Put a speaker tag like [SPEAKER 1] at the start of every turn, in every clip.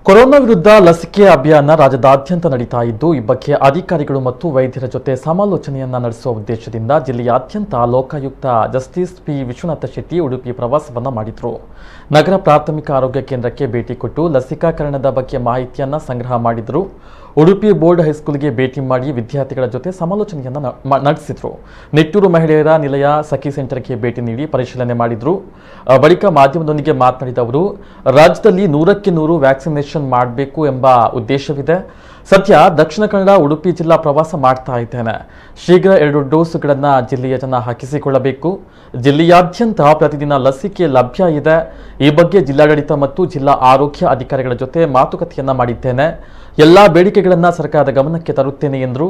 [SPEAKER 1] Corona ವಿರುದ್ಧ ಲಸಿಕೆ ಅಭಿಯಾನ ರಾಜ್ಯದಾದ್ಯಂತ ನಡೀತಾ ಇದ್ದು, ಈ ಬಗ್ಗೆ ಅಧಿಕಾರಿಗಳು ಮತ್ತು ವೈದ್ಯರ ಜೊತೆ ಸಮಾಲೋಚನೆಯನ್ನ ನಡೆಸುವ ಉದ್ದೇಶದಿಂದ ಜಿಲ್ಲೆಯಾದ್ಯಂತ ಲೋಕಾಯುಕ್ತ ಜಸ್ಟಿಸ್ ಪಿ ವಿಶ್ವನಾಥ ಶೆಟ್ಟಿ ಉಡುಪಿ ಪ್ರವಾಸವನ್ನ ಮಾಡಿದ್ರು. ನಗರ ಪ್ರಾಥಮಿಕ ಆರೋಗ್ಯ ಕೇಂದ್ರಕ್ಕೆ ಭೇಟಿ ಕೊಟ್ಟು ಲಸಿಕಾಕರಣದ ಬಗ್ಗೆ ಮಾಹಿತಿಯನ್ನ ಸಂಗ್ರಹ ಮಾಡಿದ್ರು. ಉಡುಪಿ ಬೋರ್ಡ್ ಹೈಸ್ಕೂಲ್ಗೆ ಭೇಟಿ ಮಾಡಿ ವಿದ್ಯಾರ್ಥಿಗಳ ಜೊತೆ ಸಮಾಲೋಚನೆಯನ್ನ ನಡೆಸಿದ್ರು. ನಿಟ್ಟೂರು ಮಹಿಳೆಯರ ನಿಲಯ ಸಖಿ ಸೆಂಟರ್ಗೆ ಭೇಟಿ ನೀಡಿ ಪರಿಶೀಲನೆ ಮಾಡಿದ್ರು. ಬಳಿಕ ಮಾಧ್ಯಮದೊಂದಿಗೆ ಮಾತನಾಡಿದ ಅವರು, ರಾಜ್ಯದಲ್ಲಿ 100ಕ್ಕೆ 100 ವ್ಯಾಕ್ಸಿನೇಷನ್ ಮಾಡಬೇಕು ಎಂಬ ಉದ್ದೇಶವಿದೆ. ಸದ್ಯ ದಕ್ಷಿಣ ಕನ್ನಡ ಉಡುಪಿ ಜಿಲ್ಲಾ ಪ್ರವಾಸ ಮಾಡ್ತಾ ಇದ್ದೇನೆ. ಶೀಘ್ರ 2 ಡೋಸ್ಗಳನ್ನು ಜಿಲ್ಲೆಯ ಜನ ಹಾಕಿಸಿಕೊಳ್ಳಬೇಕು. ಜಿಲ್ಲೆಯಾದ್ಯಂತ ಪ್ರತಿದಿನ ಲಸಿಕೆ ಲಭ್ಯ ಇದೆ. ಈ ಬಗ್ಗೆ ಜಿಲ್ಲಾಡಳಿತ ಮತ್ತು ಜಿಲ್ಲಾ ಆರೋಗ್ಯ ಅಧಿಕಾರಿಗಳ ಜೊತೆ ಮಾತುಕತೆಯನ್ನ ಮಾಡಿದ್ದೇನೆ. ಎಲ್ಲ ಬೇಡಿಕೆಗಳನ್ನು ಸರ್ಕಾರದ ಗಮನಕ್ಕೆ ತರುತ್ತೇನೆ ಎಂದರು.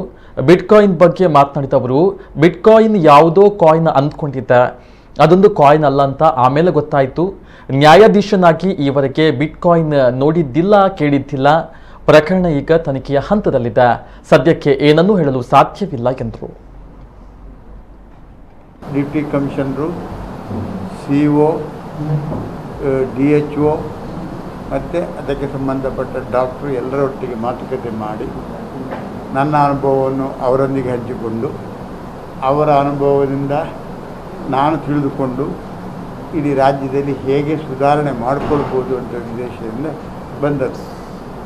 [SPEAKER 1] ಬಿಟ್ಕಾಯಿನ್ ಬಗ್ಗೆ ಮಾತನಾಡಿದ ಅವರು, ಬಿಟ್ಕಾಯಿನ್ ಯಾವುದೋ ಕಾಯಿನ್ ಅಂದ್ಕೊಂಡಿದ್ದೆ, ಅದೊಂದು ಕಾಯಿನ್ ಅಲ್ಲ ಅಂತ ಆಮೇಲೆ ಗೊತ್ತಾಯಿತು. ನ್ಯಾಯಾಧೀಶನಾಗಿ ಈವರೆಗೆ ಬಿಟ್ಕಾಯಿನ್ ನೋಡಿದ್ದಿಲ್ಲ, ಕೇಳಿದ್ದಿಲ್ಲ. ಪ್ರಕರಣ ಈಗ ತನಿಖೆಯ ಹಂತದಲ್ಲಿದೆ. ಸದ್ಯಕ್ಕೆ ಏನನ್ನೂ ಹೇಳಲು ಸಾಧ್ಯವಿಲ್ಲ ಎಂದರು.
[SPEAKER 2] ಡಿಪ್ಟಿ ಕಮಿಷನರು, CO, DHO ಮತ್ತು ಅದಕ್ಕೆ ಸಂಬಂಧಪಟ್ಟ ಡಾಕ್ಟ್ರು ಎಲ್ಲರೊಟ್ಟಿಗೆ ಮಾತುಕತೆ ಮಾಡಿ ನನ್ನ ಅನುಭವವನ್ನು ಅವರೊಂದಿಗೆ ಹಂಚಿಕೊಂಡು ಅವರ ಅನುಭವದಿಂದ ನಾನು ತಿಳಿದುಕೊಂಡು ಇಡೀ ರಾಜ್ಯದಲ್ಲಿ ಹೇಗೆ ಸುಧಾರಣೆ ಮಾಡಿಕೊಳ್ಬೋದು ಅಂತ ಉದ್ದೇಶದಿಂದ ಬಂದದ್ದು.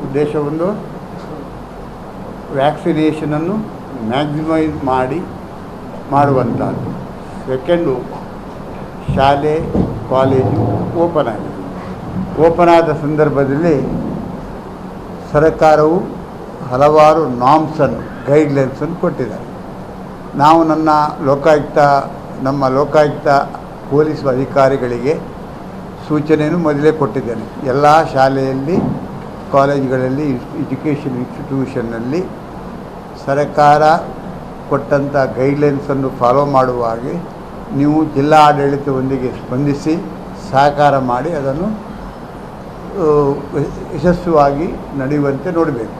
[SPEAKER 2] ಉದ್ದೇಶವನ್ನು ವ್ಯಾಕ್ಸಿನೇಷನನ್ನು ಮ್ಯಾಕ್ಸಿಮೈಸ್ ಮಾಡುವಂಥದ್ದು. ಸೆಕೆಂಡು, ಶಾಲೆ ಕಾಲೇಜು ಓಪನ್ ಆದ ಸಂದರ್ಭದಲ್ಲಿ ಸರ್ಕಾರವು ಹಲವಾರು ನಾಮ್ಸನ್ನು ಗೈಡ್ಲೈನ್ಸನ್ನು ಕೊಟ್ಟಿದ್ದಾರೆ. ನಾವು ನಮ್ಮ ಲೋಕಾಯುಕ್ತ ಪೊಲೀಸ್ ಅಧಿಕಾರಿಗಳಿಗೆ ಸೂಚನೆಯನ್ನು ಮೊದಲೇ ಕೊಟ್ಟಿದ್ದೇನೆ. ಎಲ್ಲ ಶಾಲೆಯಲ್ಲಿ, ಕಾಲೇಜುಗಳಲ್ಲಿ, ಎಜುಕೇಷನ್ ಇನ್ಸ್ಟಿಟ್ಯೂಷನ್ನಲ್ಲಿ ಸರ್ಕಾರ ಕೊಟ್ಟಂಥ ಗೈಡ್ಲೈನ್ಸನ್ನು ಫಾಲೋ ಮಾಡುವ ಹಾಗೆ ನೀವು ಜಿಲ್ಲಾ ಆಡಳಿತದೊಂದಿಗೆ ಸ್ಪಂದಿಸಿ ಸಹಕಾರ ಮಾಡಿ ಅದನ್ನು ಯಶಸ್ವಿಯಾಗಿ ನಡೆಯುವಂತೆ ನೋಡಬೇಕು.